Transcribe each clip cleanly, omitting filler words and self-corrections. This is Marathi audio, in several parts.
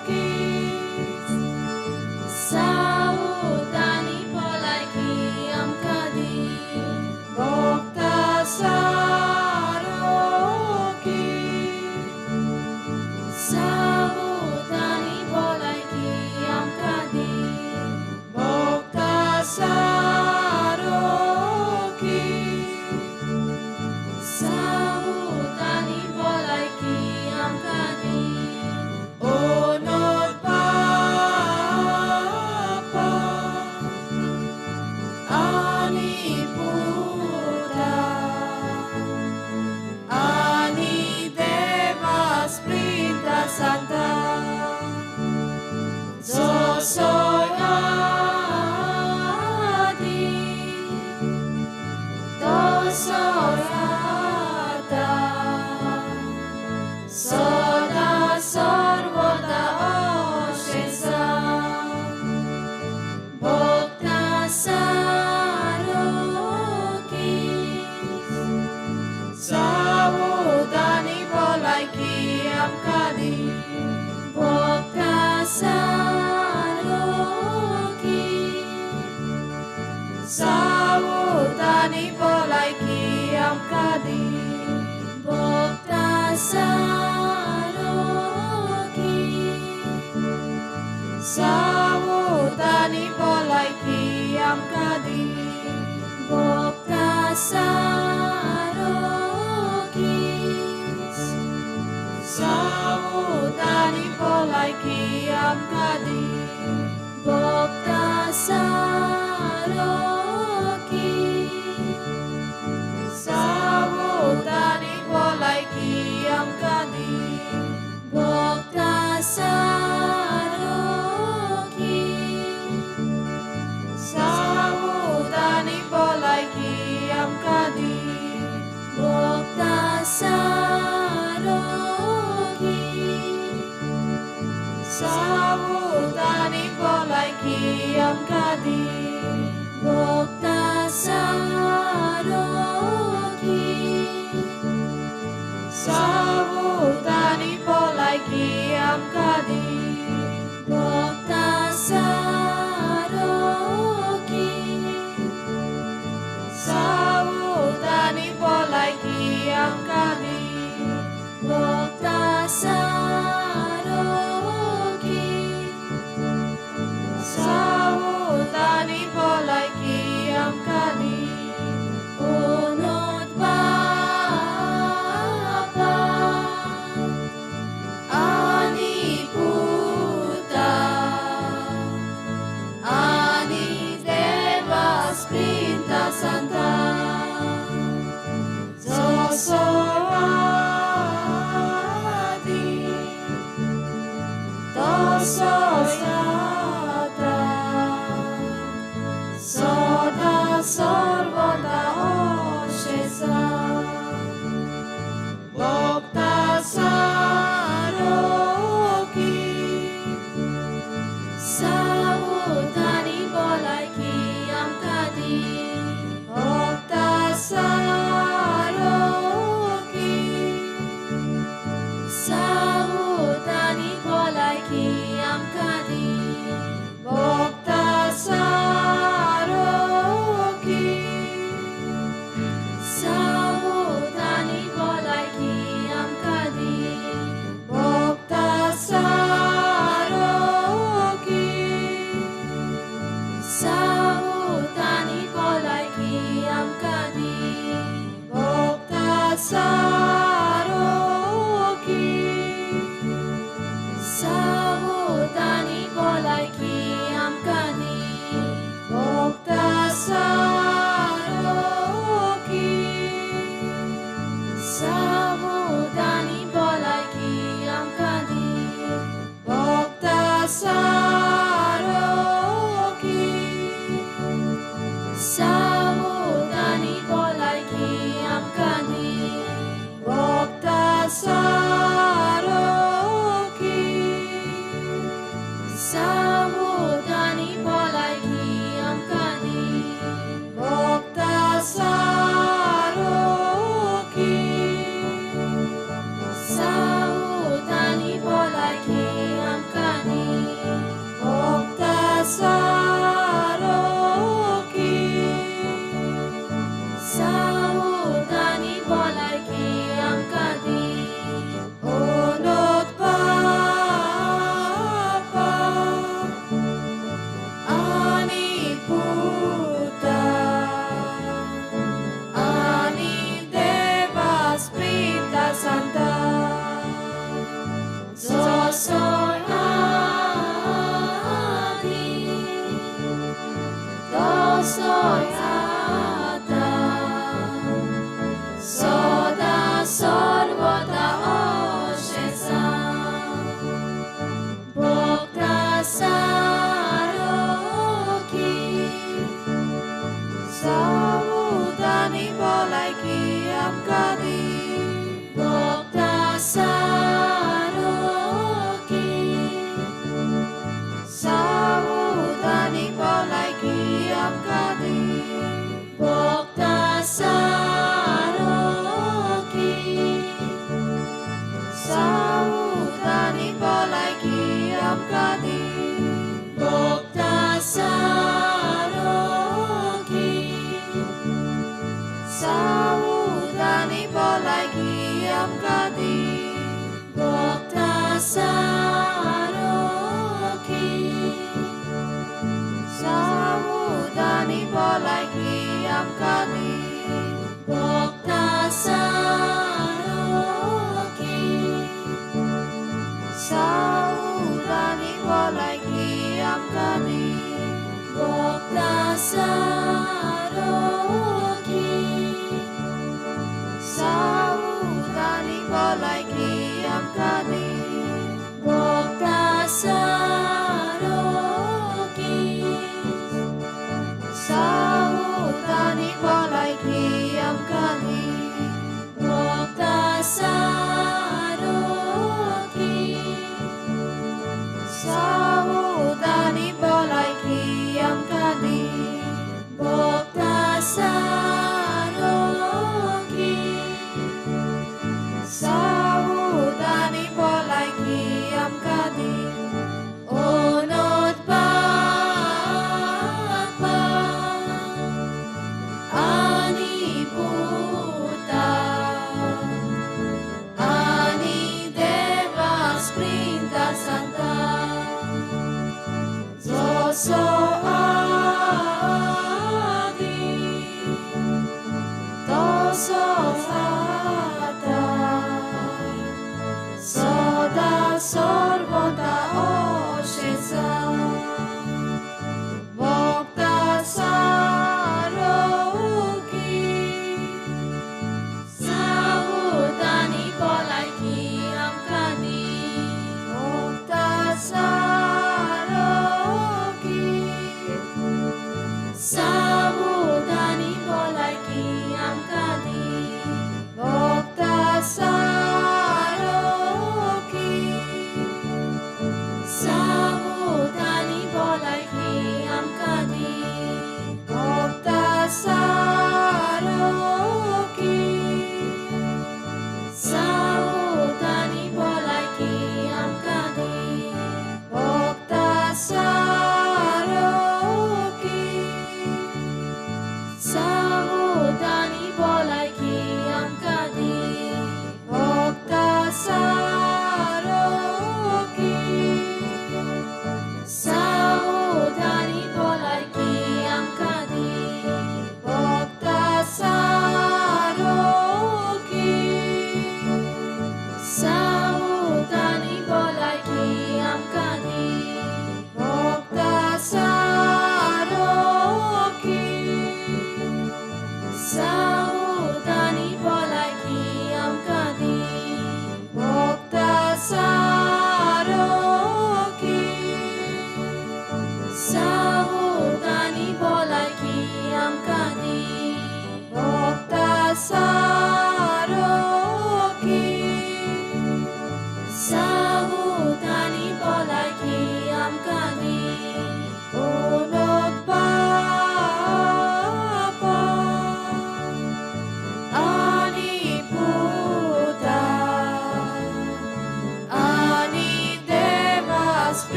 sarokis saudani polaki amkadi bokta sarokis saudani polaki amkadi bokta sarokis saudani polaki amkadi onot papa ani putra ani deva sprita santa zosoyadi dosoyata Soda sarvada oshesa Bokta sarokis Saudani polaki amkadi Bokta sarokis Saudani polaki amkadi Bokta sarokis Saudani polaki amkadi Bokta sarokis Saudani polaki amkadi Bokta sarokis Saudani polaki amkadi Bokta sarokis Saudani polaki amkadi Bokta sarokis Saudani polaki amkadi Bokta sarokis Saudani polaki amkadi Bokta sarokis Saudani polaki amkadi Bokta sarokis Saudani polaki amkadi onot papa ani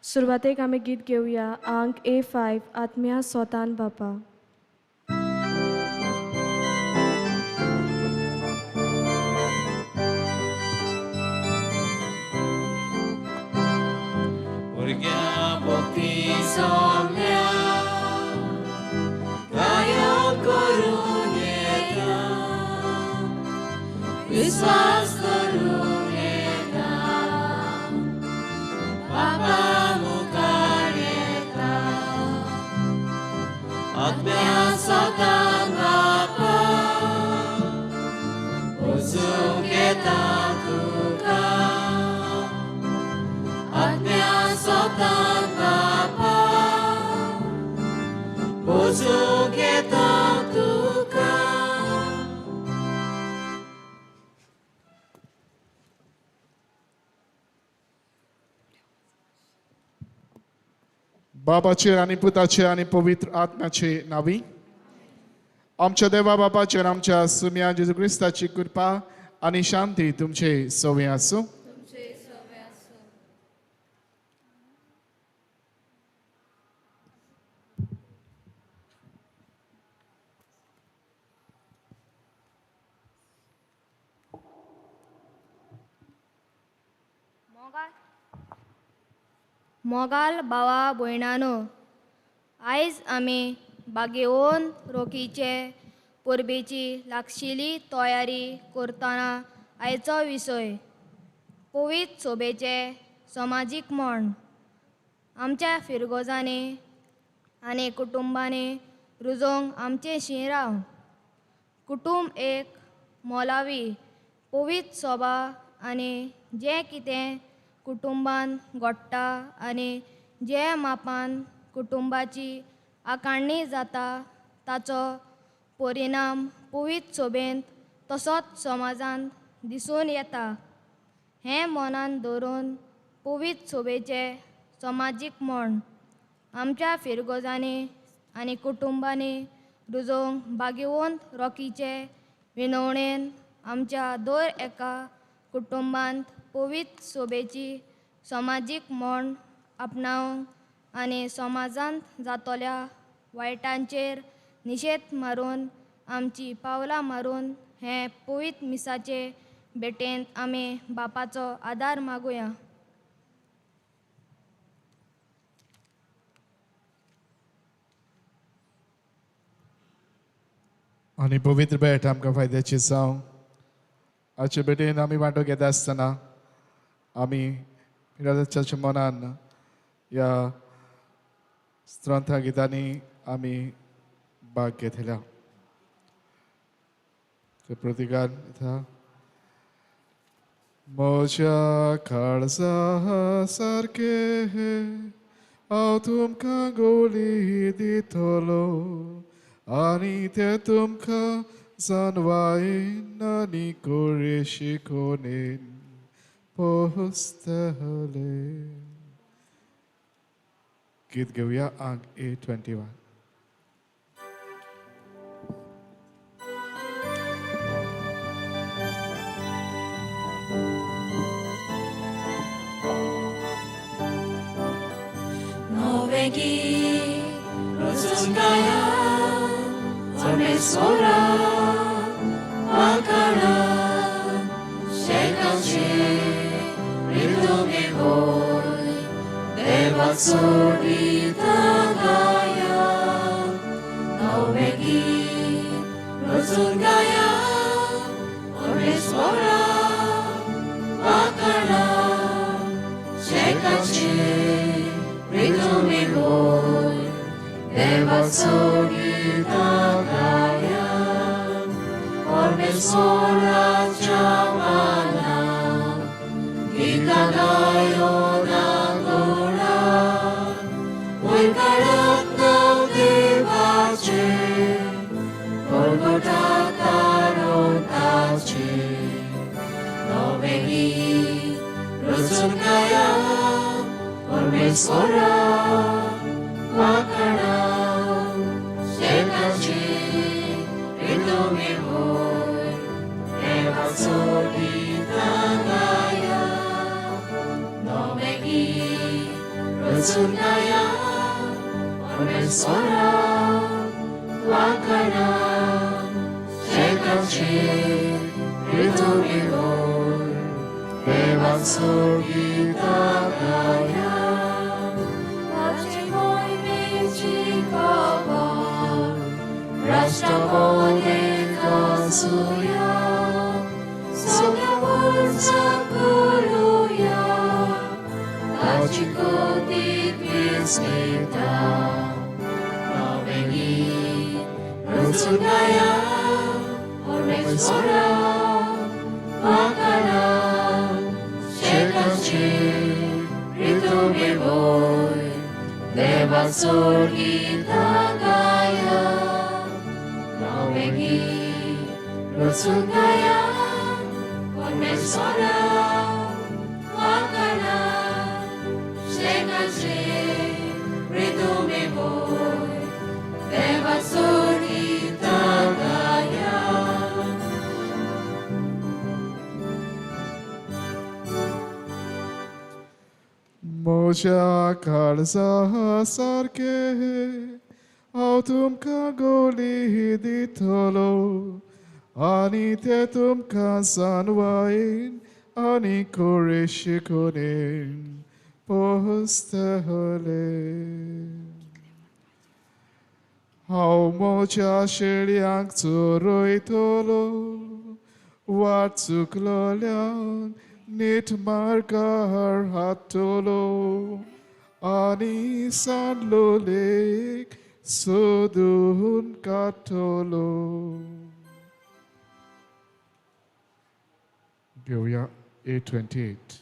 सुरवातेक आम्ही गीत घेऊया अंक A5 आत्म्या स्वतान बापा. Urgia bokti somnia Kayo korun yeta Viswas korun yeta Baba mukar yeta Atmya sotan bapa Uzung yeta tuka Atmya sotan bapa Uzung yeta tuka बाबाचे आणि पुताचे आणि पवित्र आत्म्याचे नावी. आमच्या देवा बापाचेर आमच्या सुम्या जेजू क्रिस्ताची कृपा आणि शांती तुमचे सवे आसूं. मोगाल भावा भयणानो, आयज आमी बागेवन रोखीचे परबेची लागशिल्ली तयारी करतना आयचो विशय पवित्र सोबेचे समाजीक मण. आमच्या फिरगोजांनी आनी कुटुंबांनी रुजोवंक आमचे शिराव. कुटुंब एक मोलावी पवित्र सोबा आनी जें कितें कुटुंबान घडटा आनी जे मापान कुटुंबाची आकारणणी जाता ताचो परिणाम पवित्र सोबेंत तसोच समाजांत दिसून येता. हें मनान दवरून पवित्र सोबेचे समाजीक मण आमच्या फिरगोजांनी आनी कुटुंबांनी रुजोवंक बागेवंत रॉकीचे विनवणेन आमच्या दर एका कुटुंबांत पवित्र सोबेची समाजीक मण आपणावंक आनी समाजांत जातोल्या वायटांचेर निशेध मारून आमची पावलां मारून हे पवित्र मिसाचे भेटेंत आमी बापाचो आदार मागुया. आणि पवित्र भेट आमकां फायद्याची जावं. आजचे भेटेन आमी वांटो घेता आसतना आमी पिराच्या मनान ह्या स्त्रंथा गितांनी आमी भाग घेतल्या. ते प्रतिकार म्हज्या काळजा सारके हांव तुमकां गोली दितलो आनी ते तुमकां जानवायेन आनी कोरे शिकोनेन पोसतले. गीत घेवया अंक A21. Novegi rozungaya Zamesora Akara Sheka 리듬이 보이 내 목소리 다가야 너에게 로순가야 오리스보라 바카라 쉐카치 리듬이 보이 내 목소리 다가야 오리스보라 자와나 Ikagayo nangora, Oikarat no devache, Golgota taron tache, Novegi, Rusungaya, Ormesora, Makara, Shekachi, Ritomimur, Evasori Tagaya. Rosunaya, Ormesora, Wakana, Shekachi, Ritomimor, Evansogi Tagaya, Achimoy Michikava, Rashtamone Kasuya, Sogyamur Sakuluya, Achikoti Krismita, Novegi, Rusunaya, Ormesora, Wakana, Shekachi, Ritomimoi, Devasorgi Tagaya, Novegi, Rusunaya, Ormesora, Wakana, Shekachi, Ritomimoi, Devasori Tagaya. Moja kalsa sarke, autum ka goli ditolo, ani tetum ka sanwain, ani koreshikonin. Postehole How mocha sheliang tsuroi tolo Watsuklolian Nit markar hatolo Ani sanlolik Sudun katolo Gyoya 828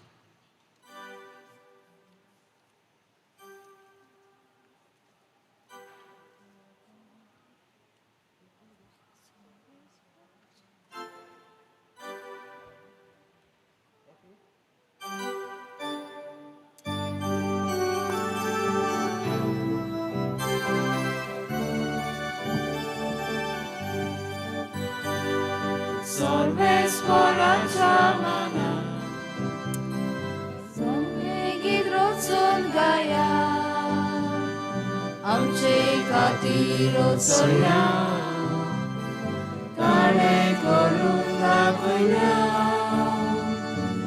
Solves poranjamana Somegi drotsun gaya Amche katirot soya Kale korunga koya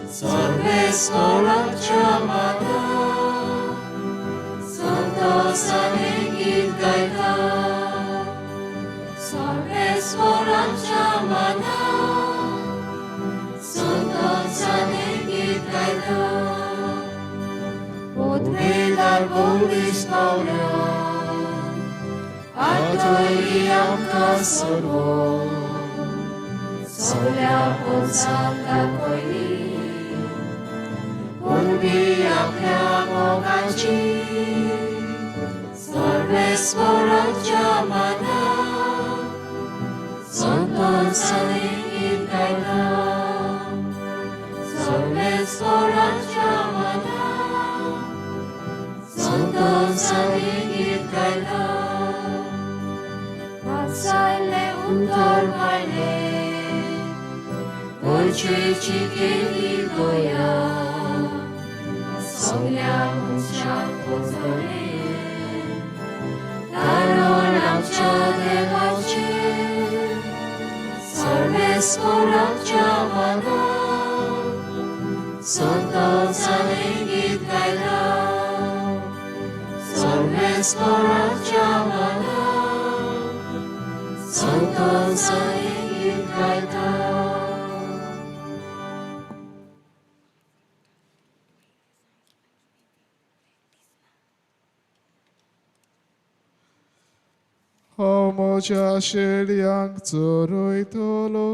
Solves poranjamana Santos anegit gaita Solves poranjamana Podvedar bolis paulia, Atoiam kasoro, Solia posanga koili, Urbiam kamo gachi, Solves poranjamana, Santon saligit kaita, Solves poranjamana, Santon saligit kaita, Pasaile utor maile, Orche chikeli goya, Solia mucha pozole, Taron amcha devache, Solves poranjamana, संतोषाने गीत गायला सर्वेश्वराच्या मला संतोषाने गीत गायला Homocia sheliang zoroitolo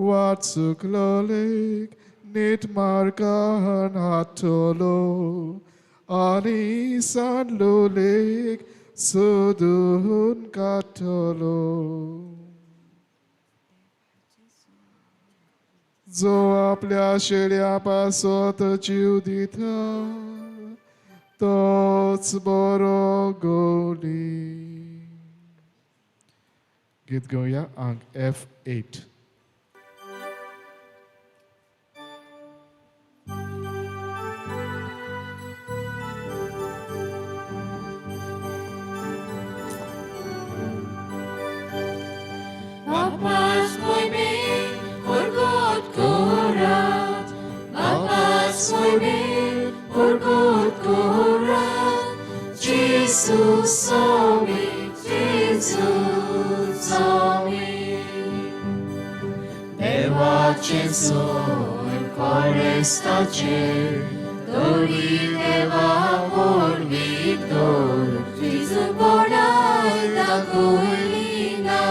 watsuklolik nit markan hatolo ani sanlulik sudun katolo जो आपल्या शेळ्यापासत जीव दिता तोच बरो गोली गीत गाऊया अंक F8 Bapas muy bien, por God korat. Bapas muy bien, por God korat. Jesus saw me, Jesus saw me. Devace son, corestace, dori deva por victor. Jesus bonai la colina.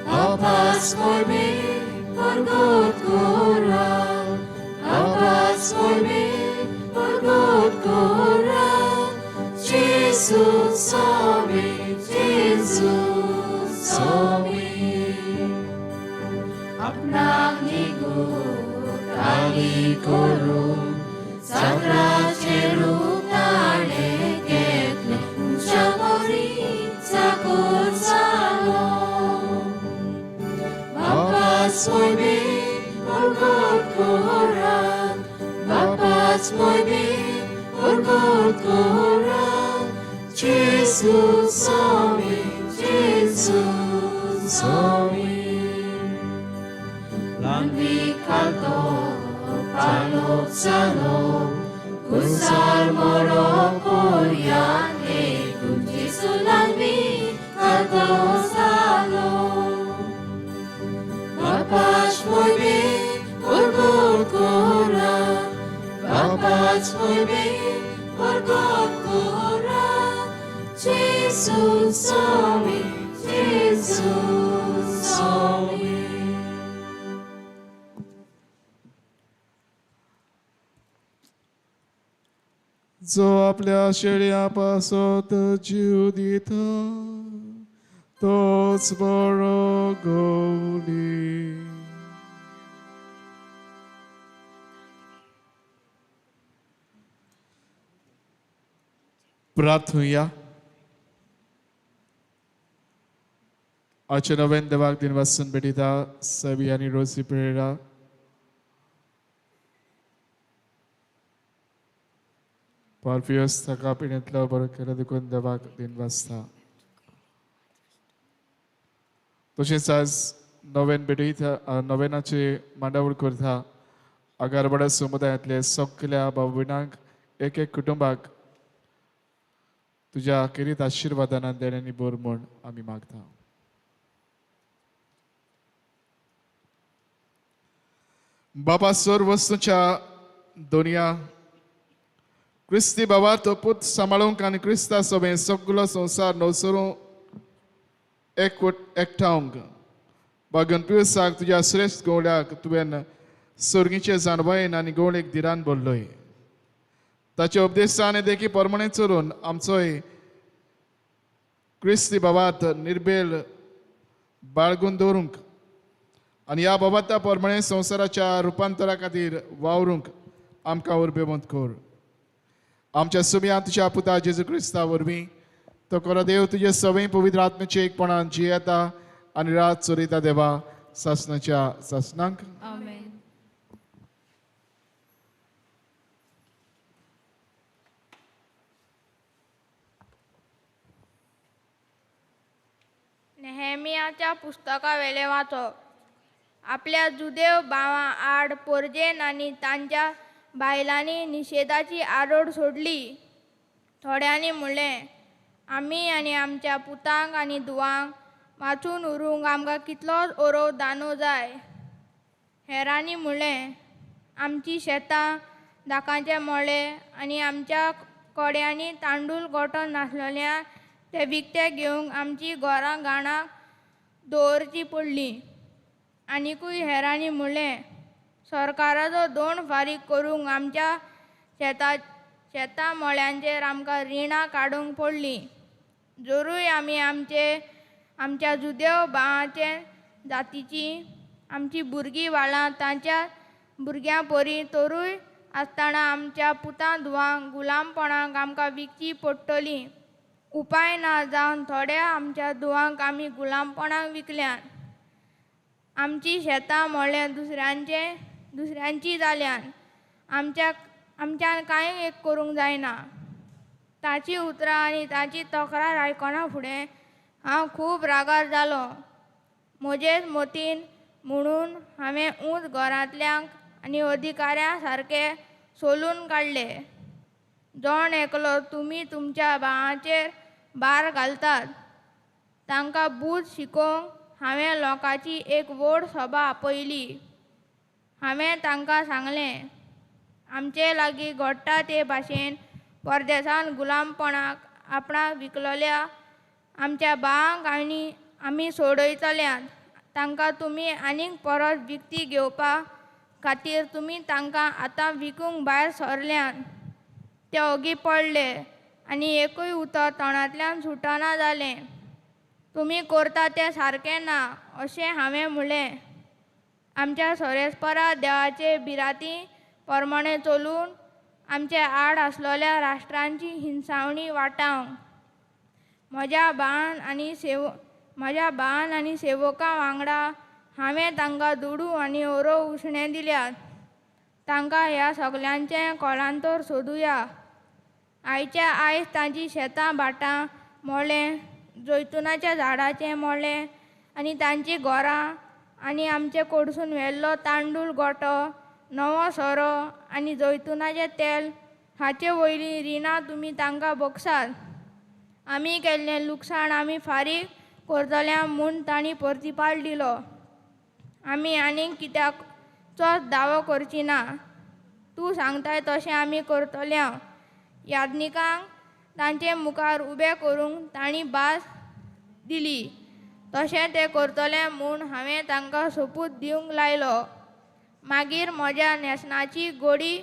Abbas muy bien, por God korat. Abbas muy bien, por God korat. Jesus saw me, Jesus saw me. Apna nigo kali koru, sakra cheru tane ketne, chamori sakor salo. Bapas muy bien, por God korat. Bapas muy bien, por God korat. Jesus saw me, Jesus saw me. Lanbi kalto, palok salo, kusal moro koryane, Jesus lanbi kalto salo. Bapas muy bien, por God korat. Bapas muy bien, por God korat. Jesus saw me, Jesus saw me. जो आपल्या शेळ्यापासत जीव दिता तोच बरो गोली प्रार्थूया आजच्या नव्यान देवाक दिन वाचून बेटिता सवी आणि रोसी पेरेरा पारफियस ताका पिणेंतलो बरो केलो देखून देवाक दिन वाचता तशेंच आज नव्यान बेटिता नव्यानाची मांडावळ करता आगारवाडा समुदायांतले सगळ्या भाव भयणांक एक एक कुटुंबाक तुझ्या अखेरीत आशीर्वादान देण्यानी बोर म्हूण आमी मागता बाबा सर्व वस्तूच्या दोनया क्रिस्ती बाबा तो पूत सांबाळूंक आनी क्रिस्ता सोबे सगळो संवसार नवसरूं एकठांवंक बागन पिवसाक तुज्या श्रेश्ठ गवळ्याक तुवें सर्गीचे जाणवायेन आनी गवळेक दिरान बोल्लोय ताच्या उपदेशान देखी परमणे चलून आमचोय क्रिस्ती बाबात निर्बेल बाळगून दवरूंक आनी ह्या बाबाता परमणे संवसाराच्या रुपांतरा खातीर वावरूंक आमकां उर्बेवंत कर आमच्या सुम्या तुज्या पुता जेजू क्रिस्ता वरवीं तो खरो देव तुजे सवय पवित्र आत्म्याचे एकपणान जियेता आनी रात चोरिता देवा सासनाच्या सासनांक आमेन. नेहेमियाच्या पुस्तका वेले वाचप आपल्या जुदेव भावां आड पोरजेन आनी तांच्या बायलांनी निशेधाची आरोड सोडली. थोड्यांनी म्हणलें, आमी आनी आमच्या पुतांक आनी धुवांक वाचून उरूंक आमकां कितलोच ओरोव दानो जाय. हेरांनी म्हणलें, आमची शेतां दाकांचे मळे आनी आमच्या कोड्यांनी तांदूळ गोठो नासलेल्यान ते विकते घेवंक आमची घरां घाणाक दवरची पडली. आनीकूय हेरांनी म्हणलें, सरकाराचो दोंड फारीक करूंक आमच्या शेतां मळ्यांचेर आमकां रिणां काडूंक पडलीं. जोरूय आमी आमच्या जुदेव भावांचे जातीची आमची भुरगीं वाळां तांच्या भुरग्यां परी तरूय आसतना आमच्या पुतां धुवांक गुलामपणाक आमकां विकची पडटलीं. उपाय ना जावन थोड्या आमच्या धुवांक आमी गुलामपणाक विकल्यान. आमची शेतां मळे दुसऱ्यांची जाल्यान आमच्यान कांय एक करूंक जायना. ताची उतरां आनी ताची तक्रार आयकना फुडें हांव खूब रागार जालो. म्हजेच मतीन म्हणून हांवें ऊंच घरांतल्यांक आनी अधिकाऱ्यां सारके सोलून काडले. जोण एकलो तुमी तुमच्या भावांचेर भार घालतात. तांकां बूध शिकोवंक हांवें लोकांची एक व्हड सभा आपयली. हांवें तांकां सांगलें, आमचे लागीं घडटा ते भाशेन परदेसान गुलामपणाक आपणाक विकलोल्या आमच्या भावांक आमी सोडयतल्यात. तांकां तुमी आनीक परत विकती घेवपा खातीर तुमी तांकां आतां विकूंक भायर सरल्यात. ते ओगी पडले आनी एकूय उतर तोंडांतल्यान सुटना जालें. तुमी करता तें सारकें ना अशें हांवें म्हणलें. आमच्या सोरेस्परा देवाचे बिराती प्रमाणें चलून आमचे आड आसलेल्या राष्ट्रांची हिंसावणी वाटावंक म्हज्या भावान आनी सेवकां वांगडा हांवें तांकां दुडू आनी ओरोव उशणें दिल्यात. तांकां ह्या सगल्यांचें कोळांतोर सोदुया. आयच्या आयज तांची शेतां भाटां मळ्ळें, जैतुनाच्या झाडाचें मळ्ळें आनी तांची घरां आनी आमचे कडसून व्हेल्लो तांदूळ गोठो, नवो सोरो आनी जैतुनाचें तेल हाचे वयलीं रिणां तुमी तांकां बक्षात. आमी केल्लें लुकसाण आमी फारीक करतल्या म्हूण तांणी प्रतिपाल दिलो. आमी आनीक कित्याकचोच दावो करची ना. तूं सांगताय तशें आमी करतल्या. याज्ञिकांक तांचे मुखार उबें करूंक तांणी भास दिली. तशें ते करतले म्हूण हांवें तांकां सोपूत दिवंक लायलो. मागीर म्हज्या नेसनाची गोडी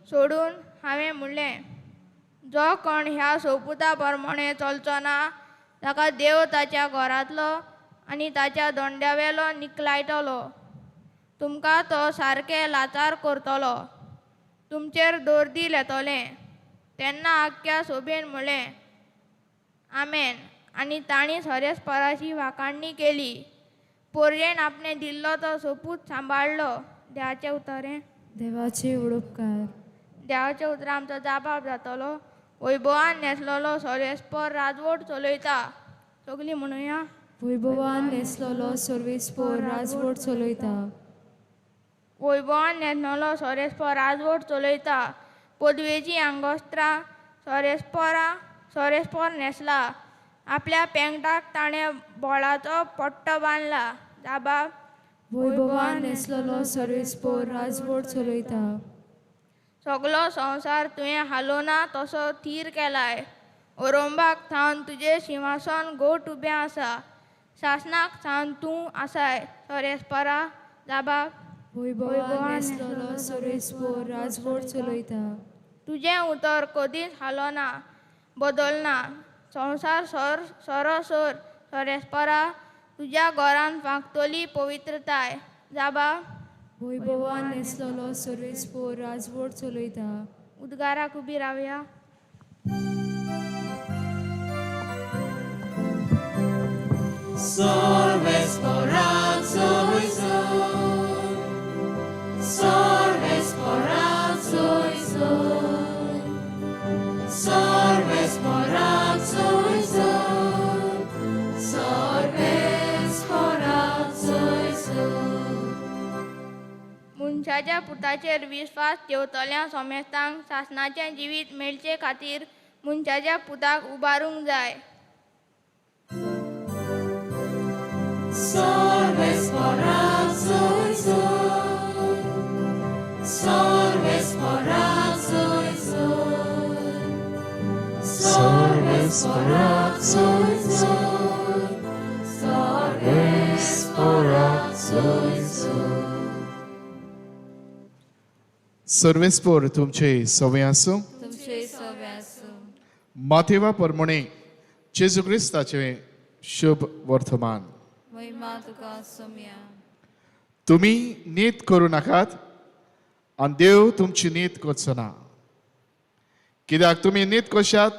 सोडून हांवें म्हणलें, जो कोण ह्या सोपुता प्रमाणें चलचो ना ताका देव ताच्या घरांतलो आनी ताच्या दोंड्यावेलो निकलायतलो. तुमकां तो सारकें लाचार करतलो. तुमचेर दोर्दील येतलें. तेन्ना आख्ख्या सोबेन म्हणलें, आमेन. आनी तांणी सोरेस्पराची वाखाणणी केली. पोरयेन आपणें दिल्लो तो सोपूत सांबाळलो. देवाचें उतरें. देवाचे उपकार. देवाच्या उतरां आमचो जापाप जातलो. वैभवान नेसलेलो सोरेस्पर राजवट चलयता. सगलीं म्हणुया. वैभवान नेसलेलो सोरेस्पर राजवट चलयता. वैभवान नेसलेलो सोरेस्पर राजवट चलयता. पदवेची आंगोस्त्रां सोरेस्पर नेसला. आपल्या पेंगटाक ताणें बोळाचो पट्टो बांदला. जाबाब. वैभवान नेसलेलो सोरेस्पर राजवट चलयता. सगलो संवसार तुवें हालोना तसो थीर केलाय. ओरोंबाक थावन तुजें सिंहासन घोट उबें आसा. शासनाक थावन तूं आसाय. सोरेस्परा. जाबाब. वैभवान नेसलेलो सोरेस्पर राजवट चलयता. तुजें उतर कधीच हालोना बदलना. संवसार सरसर सोरेस्परा तुज्या घरान फांकतली पवित्रताय. जाबाब. वैभवान नेसलेलो सोरेस्पर राजवट चलयता. उद्गाराक उबी रावया. Sorvespora soy soy, Sorvespora soy soy, Sorvespora soy soy, Sorvespora soy soy. मनशाच्या पुताचेर विश्वास ठेवतल्या सोमेस्तांक शासनाचें जिवीत मेळचे खातीर मनशाच्या पुताक उबारूंक जाय. Salves soy soy. Salves soy soy. Salves soy soy. Salves soy soy. सर्वेस्पोर तुमचे सवय आसूं. तुमचे सवे आसूं. माथेवा प्रमाणे जेजू क्रिस्ताचे शुभ वर्तमान. महिमा तुका सोम्या. तुम्ही नीत करू नाकात आणि देव तुमची नीत करचो ना. कित्याक तुम्ही नीत करशात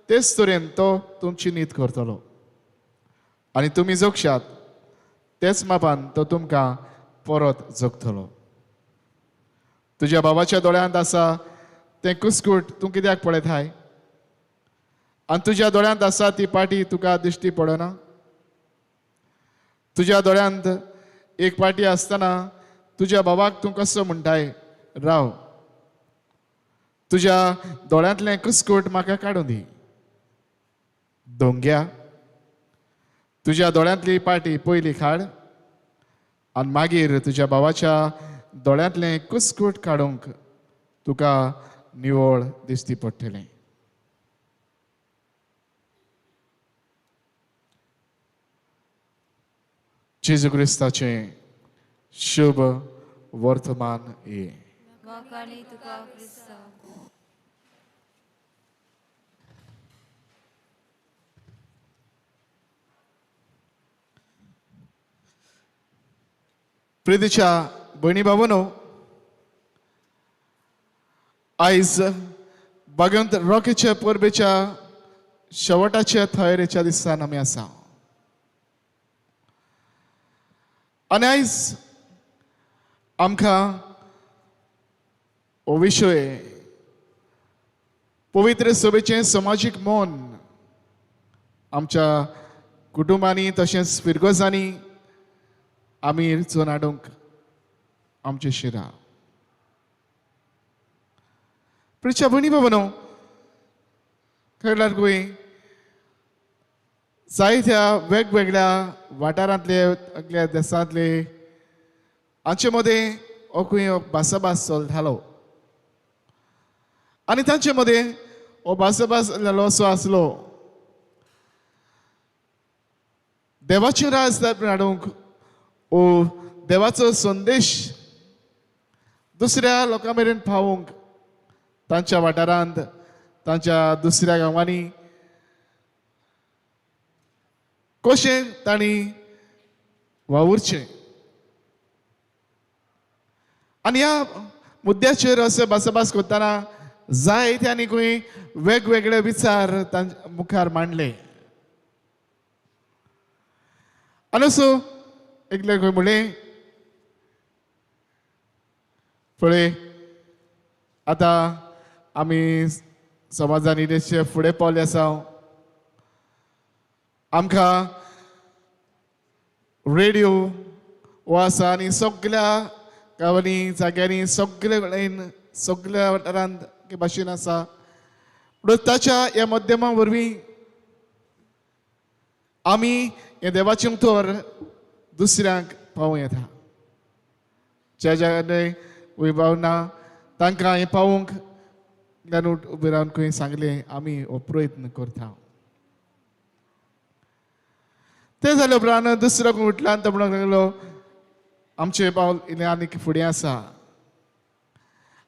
तेच तरेन तो तुमची नीत करतलो आणि तुम्ही जगशात तेच मापान तो तुमकां परत जगतलो. तुज्या बाबाच्या दोळ्यांत आसा तें कुस्कूट तूं कित्याक पळयताय आनी तुज्या दोळ्यांत आसा ती पाटी तुका दिश्टी पडना. तुज्या दोळ्यांत एक पाटी आसतना तुज्या बाबाक तूं कसो म्हणटाय राव तुज्या दोळ्यांतलें कुस्कूट म्हाका काडून दी. दोंग्या तुज्या दोळ्यांतली पाटी पयली काड आनी मागीर तुज्या बाबाच्या दोळ्यांतलें कुस्कूट काडूंक तुका निवळ दिसती पडटलें. जेजू क्रिस्ताचें शुभ वर्तमान ये. वाकाणी तुका क्रिस्ता. प्रितीच्या भयणी भावांनो, आयज भगवंत रॉकेच्या परबेच्या शेवटाच्या तयारेच्या दिसान आमी आसा. आनी आयज आमकां हो विशय पवित्र सभेचें समाजीक मौन आमच्या कुटुंबांनी तशेंच फिरगोजांनी आमी रचून हाडूंक आमचे शिरा. प्रिच्या भयणी भावांनो, खरें गोंय जायत्या वेगवेगळ्या वाठारांतले देशांतले हांचे मदें हो खंय भासाभास चलतालो आनी तांचे मदें हो भासाभास असो आसलो. देवाचें राज हाडूंक ओ देवाचो संदेश दुसऱ्या लोकां मेरेन पावोवंक तांच्या वाठारांत तांच्या दुसऱ्या गांवांनी कशें तांणी वावुरचें. आनी ह्या मुद्द्याचेर अशें भासाभास करतना जायत्यांनी खंय वेगवेगळे विचार तांच्या मुखार मांडले. आनी असो एकले खंय म्हणलें पळय आतां आमी समाजान इल्लेशे फुडें पावले आसा. आमकां रेडिओ हो आसा आनी सगळ्या गांवांनी जाग्यांनी सगळे कडेन सगळ्या वाठारांत के भाशेन आसा. म्हणून ताच्या ह्या माध्यमा वरवीं आमी हे देवाचें उतर दुसऱ्यांक पावूं येता. ज्या जाग्यार वैभव ना तांकां हें पावोवंक उबे रावन खंय सांगलें आमी हो प्रयत्न करता. ते जाले उपरांत दुसरो कोण उठला आनी तो म्हणूंक लागलो आमचें पावल इल्लें आनीक फुडें आसा.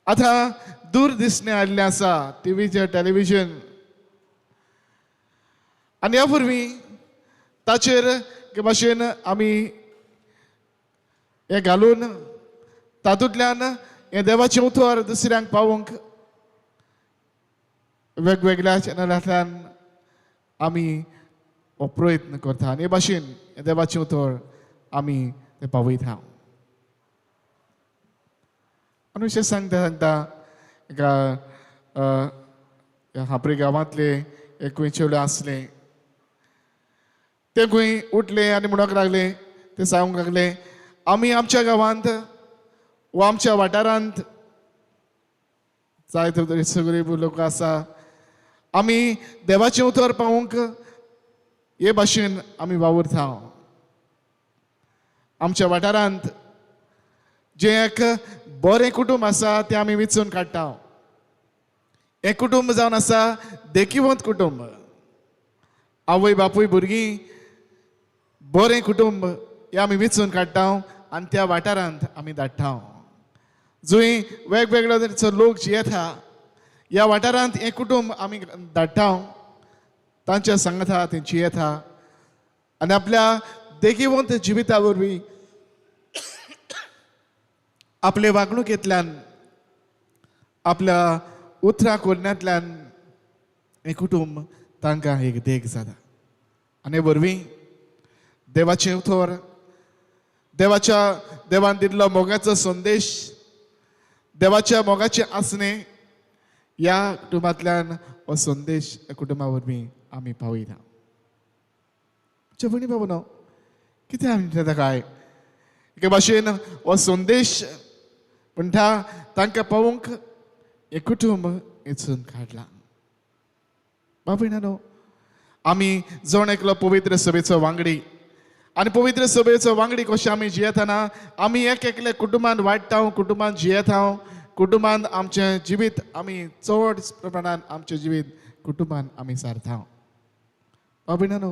आतां दूरदर्शनी आयिल्लें आसा, टीव्हीचेर टेलिव्हिजन आनी ह्या वरवीं ताचेर के भाशेन आमी हें घालून तातूंतल्यान हें देवाचें उतर दुसऱ्यांक पावोवंक वेगवेगळ्या चॅनलांतल्यान आमी हो प्रयत्न करता आनी हे भाशेन हें देवाचें उतर आमी तें पावयता. आनी अशें सांगता सांगता एका हापरी गांवांतले एक खंय चेडे आसले. ते खंय उठले आनी म्हणूंक लागले, ते सांगूंक लागले आमी आमच्या गांवांत वो आमच्या वाठारांत जायते तरी सगळी लोक आसा आमी देवाचें उतर पावूंक हे भाशेन आमी वावुरता आमच्या वाठारांत जे एक बरें कुटुंब आसा तें आमी वेंचून काडटा हें कुटुंब जावन आसा देखीवंत कुटुंब आवय बापूय भुरगीं बरें कुटुंब हें आमी वेंचून काडटा आनी त्या वाठारांत आमी धाडटा जंय वेगवेगळ्या तरेचो लोक जियेता ह्या वाठारांत हें कुटुंब आमी धाडटा तांच्या सांगाता थंय जियेता आनी आपल्या देखीवंत जिविता वरवीं आपले वागणुकेंतल्यान आपल्या उतरां कोरण्यांतल्यान हें कुटुंब तांकां एक देख जाता आनी वरवीं देवाचें उतर देवान दिल्लो मोगाचो संदेश देवाच्या मोगाचें आसणें ह्या कुटुंबांतल्यान हो संदेश कुटुंबा वरवीं आमी पावयता भणी बाबूनो कितें आमी म्हणटा काय एके भाशेन हो संदेश म्हणटा तांकां पावोवंक हें कुटुंब वेंचून काडलां बाबूनो आमी जण एकलो पवित्र सभेचो वांगडी आनी पवित्र सभेचो वांगडी कशें आमी जियेतना आमी एक एकले कुटुंबान वाडटा कुटुंबान जियेता कुटुंबान आमचें जिवीत आमी चड प्रमाणान आमचें जिवीत कुटुंबान आमी सारता बाबूनो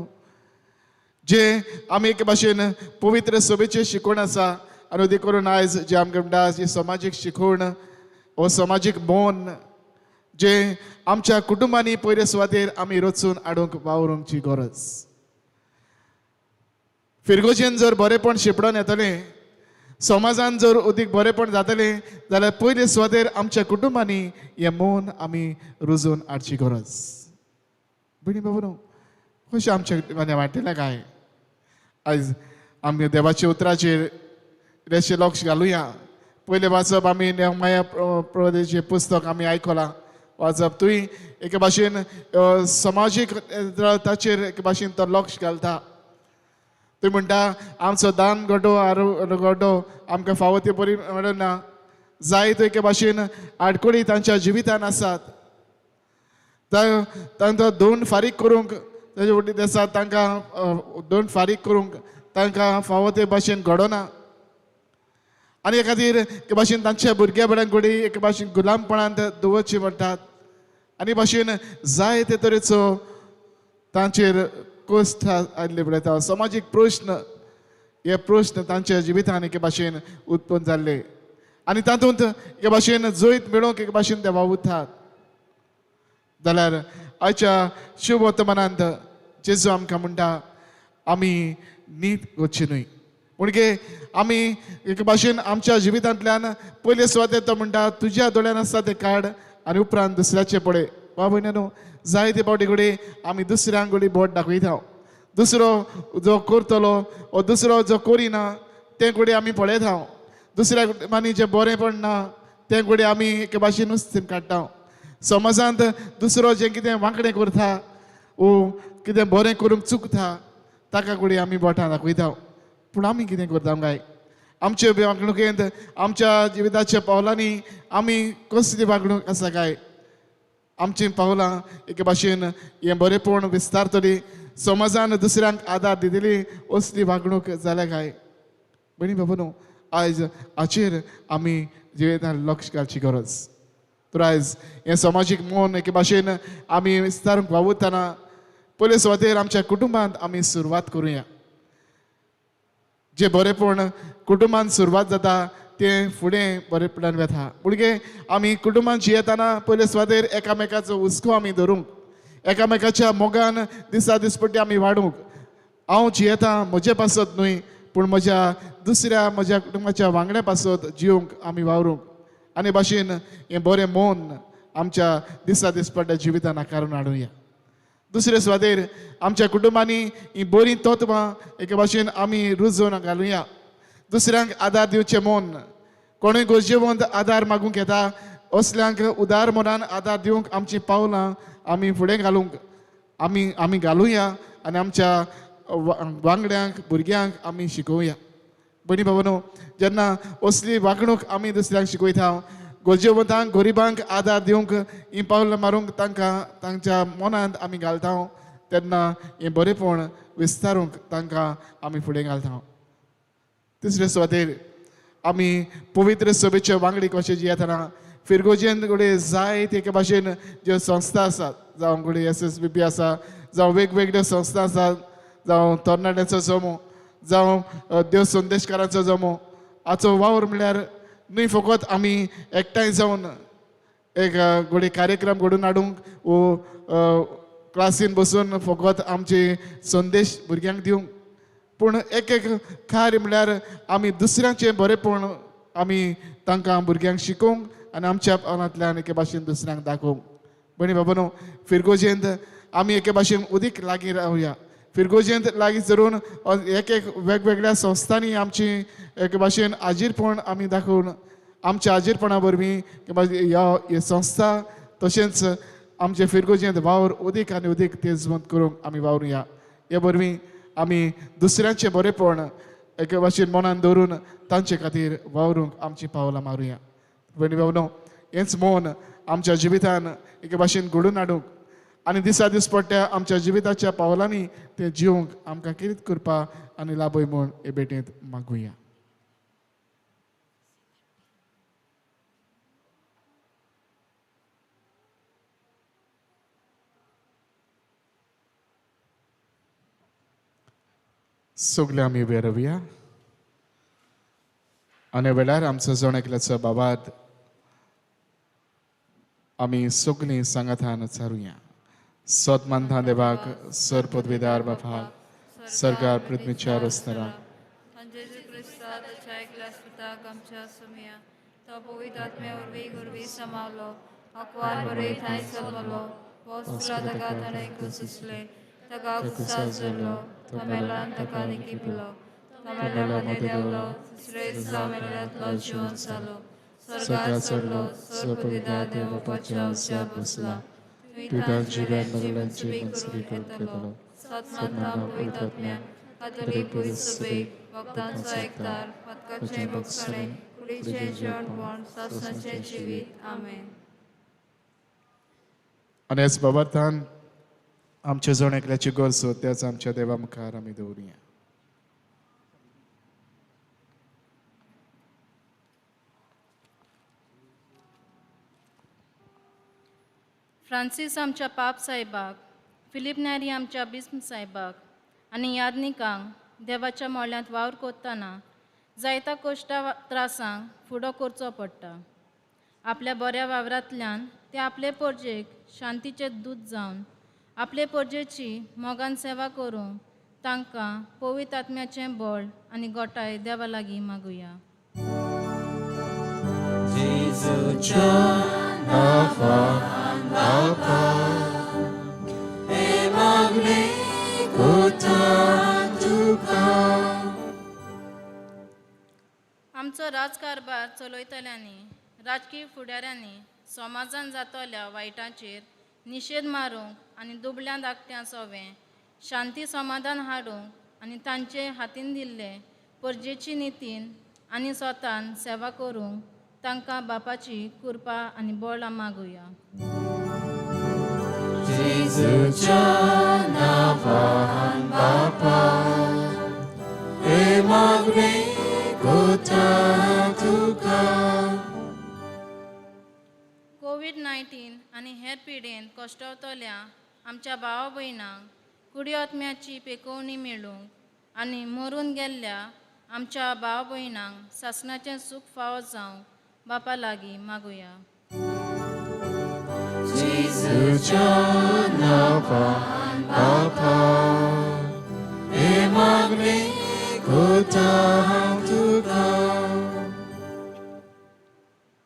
जे आमी एके भाशेन पवित्र सभेचें शिकवण आसा आनी अदी करून आयज जे आमकां म्हणटा जी समाजीक शिकवण वो समाजीक मोन जे आमच्या कुटुंबांनी पयले सुवातेर आमी रचून हाडूंक वावरूंकची गरज फिरगोजेन जर बरेपण शिपडोन येतलें समाजान जर अदीक बरेपण जातलें जाल्यार पयले सुवातेर आमच्या कुटुंबांनी हें मोन आमी रुजून हाडची गरज भणी बाबूनो कशें आमच्या कुटुंबांनी वाटलें काय आयज आमी देवाच्या उतराचेर इल्लेशें लक्ष घालुया पयलें वाचप आमी नेहमाया प्रदेशें पुस्तक आमी आयकलां वाचप तुय एके भाशेन समाजीक ताचेर एके भाशेन तो लक्ष घालता तुय म्हणटा आमचो दान गड्डो आमकां फावो ते बरी मेळना जायतो एके भाशेन आडकोळी तांच्या जिवितान आसात तांकां दोन फारीक करूंक ताचे वडील आसात तांकां दोन फारीक करूंक तांकां फावो ते भाशेन घडोना आनी हे खातीर एके भाशेन तांच्या भुरग्या बड्यांक घडी एके भाशेन गुलामपणांत दवरची म्हणटात आनी भाशेन जायते तरेचो तांचेर कोश्ट आयिल्ले पळयता समाजीक प्रश्न हे प्रश्न तांच्या जिवितान एके भाशेन उत्पन्न जाल्ले आनी तातूंत एके भाशेन जैत मेळोवंक एके भाशेन ते वावुरतात जाल्यार आयच्या शुभ वर्तमानांत जेजू आमकां म्हणटा आमी नीत वचची न्हय म्हणजे आमी एके भाशेन आमच्या जिवितांतल्यान पयले सुवातेर तो म्हणटा तुज्या दोळ्यान आसा ते काड आनी उपरांत दुसऱ्याचे पळय वा भयणानो जायते फावटी घडी आमी दुसऱ्यांक घडी बोट दाखयता दुसरो जो करतलो वो दुसरो जो करिना तें घडी आमी पळयता दुसऱ्या कुटुंबांनी जें बरेंपण ना तें घडी आमी एके भाशेन नुस्तें काडटा समाजांत दुसरो जें कितें वांकडें करता वो कितें बरें करूंक चुकता ताका घडी आमी बोटां दाखयता पूण आमी कितें करता काय आमचे वागणुकेंत आमच्या जिविताच्या पावलांनी आमी कसली वागणूक आसा काय आमची पावलां एके भाशेन हें बरेंपण विस्तारतली समाजान दुसऱ्यांक आदार दितली असली वागणूक जाल्या काय भणी बाबूनो आयज हाचेर आमी जिवितांत लक्ष घालची गरज तर आयज हें समाजीक मोन एके भाशेन आमी विस्तारूंक वावुरतना पयले सुवातेर आमच्या कुटुंबांत आमी सुरवात करुया जे बरेपण कुटुंबान सुरवात जाता तें फुडें बरेपणान वेता म्हणजे आमी कुटुंबान जियेतना पयले सुवातेर एकामेकाचो हुस्को आमी धरूंक एकामेकाच्या मोगान दिसा दिसपट्टी आमी वाडूंक हांव जियेतां म्हजे पासत न्हय पूण म्हज्या कुटुंबाच्या वांगड्या पासत जिवंक आमी वावरूंक आनी भाशेन हें बरें मोन आमच्या दिसा दिसपट्ट्या जिवितान आकारून हाडुया दुसरे सुवातेर आमच्या कुटुंबांनी ही बरी तत्वां एके भाशेन आमी रुजोवन घालुया दुसऱ्यांक आदार दिवचे मोन कोणूय गरजेवंत आदार मागूंक येता असल्यांक उदार मनान आदार दिवंक आमची पावलां आमी फुडें घालूंक आमी घालुया आनी आमच्या वांगड्यांक भुरग्यांक आमी शिकोवया भयणी भावांनो, जेन्ना असली वागणूक आमी दुसऱ्यांक शिकयता, गरजेवंतांक गरिबांक आदार दिवंक ही पावलां मारूंक तांकां तांच्या मनांत आमी घालता, तेन्ना हें बरेंपण विस्तारूंक तांकां आमी फुडें घालता. तिसरे सुवातेर आमी पवित्र सभेचे वांगडी कशे जियेतना फिरगोजेन घडये जायते एके भाशेन ज्यो संस्था आसात, जावं घडये SSBP आसा, जावं वेगवेगळ्यो संस्था आसात, जावं तरणाट्याचो जमो, जावं देव संदेशकारांचो जमो, हाचो वावर म्हळ्यार न्हय फकत आमी एकठांय जावन एक घडये कार्यक्रम घडोवन हाडूंक वो क्लासीन बसून फकत आमचे संदेश भुरग्यांक दिवंक, पूण एक एक कार्य म्हळ्यार आमी दुसऱ्यांचें बरेंपण आमी तांकां भुरग्यांक शिकोवंक आनी आमच्या पावलांतल्यान एके भाशेन दुसऱ्यांक दाखोवंक. भयणी बाबांनो, फिरगोजेंत आमी एके भाशेन उदीक लागीं रावया. फिरगोजेंत लागीं धरून एक एक वेगवेगळ्या संस्थांनी आमची एके भाशेन आजीरपण आमी दाखोवन आमच्या आजीरपणा वरवीं ह्या संस्था तशेंच आमचे फिरगोजेंत वावर उदीक आनी उदीक तेजवंत करूंक आमी वावरुया. हे वरवीं आमी दुसऱ्यांचें बरेंपण एके भाशेन मनान दवरून तांचे खातीर वावरूंक आमची पावलां मारुया. भयणी भावनो, हेंच मौन आमच्या जिवितान एके भाशेन घडोवन हाडूंक आनी दिसा दीस पडट्या आमच्या जिविताच्या पावलांनी तें जिवंक आमकां कितें करपा आनी लाभय म्हूण हे भेटेंत मागुया. सगळे आमी उबे रावया आनी वेळार आमचो जण एकल्याचो बाबाद आमी सगळीं सांगातान चारुया. सत मानता देवाक सर पदवीदार बापाक सरकार पृथ्वीच्या रस्त्यार जेजू क्रिस्ता त्याच्या एकल्यास पिताक आमच्या सुमिया तो पवित्र आत्म्या वरवीं गुरवी समावलो अकवार बरे थंय चललो वस्त्रा ताका ताणें कुसले ताका कुसाल जोडलो तो मेलान ताका निकिपिलो तो मेल्या मध्ये देवलो तिसरे दिसा मेल्यातलो जिवन जालो स्वर्गात चडलो सर पदवीदार देव बापाच्या उज्यार बसला पिता जिव्यान नगलांची बंसरी करतलो सतमांता पवित्र आत्म्या कातोलीक पुरीत सभेक भक्तांचो एकतार पदकाचें भोगसणें कुडीचें जेवणपण सासणाचें जिवीत आमेन. आनी हेच बाबार्थान आमचे जण एकल्याची गरजो त्याच आमच्या देवा मुखार आमी दवरुया. फ्रांसीस आमच्या पाप साहेबाक, फिलीप नॅरी आमच्या बिस्म साहेबाक आनी यादनिकांक देवाच्या मोळ्यांत वावर करतना जायत्या कोश्टा त्रासांक फुडो करचो पडटा. आपल्या बऱ्या वावरांतल्यान ते आपले पोरजेक शांतीचें दूत जावन आपले पोरजेची मोगान सेवा करूंक तांकां पवित्र आत्म्याचें बळ आनी गोठाय देवा लागीं मागुया. आमचो राजकारभार चलयतल्यांनी राजकीय फुडाऱ्यांनी समाजान जातल्या वायटाचेर निशेध मारूंक आनी दुबळ्या धाकट्यां सवें शांती समाधान हाडूंक आनी तांचे हातीन दिल्ले परजेची नितीन आनी स्वतान सेवा करूंक तांकां बापाची कृपा आनी बळ मागुया. कोविड-19 आनी हेर पिडेंत कश्टावतल्या आमच्या भावा भयणांक कुड्यो आत्म्याची पेकोवणी मेळूंक आनी मरून गेल्ल्या आमच्या भावा भयणांक सासणाचें सूख फावो जावंक बापा लागीं मागुया.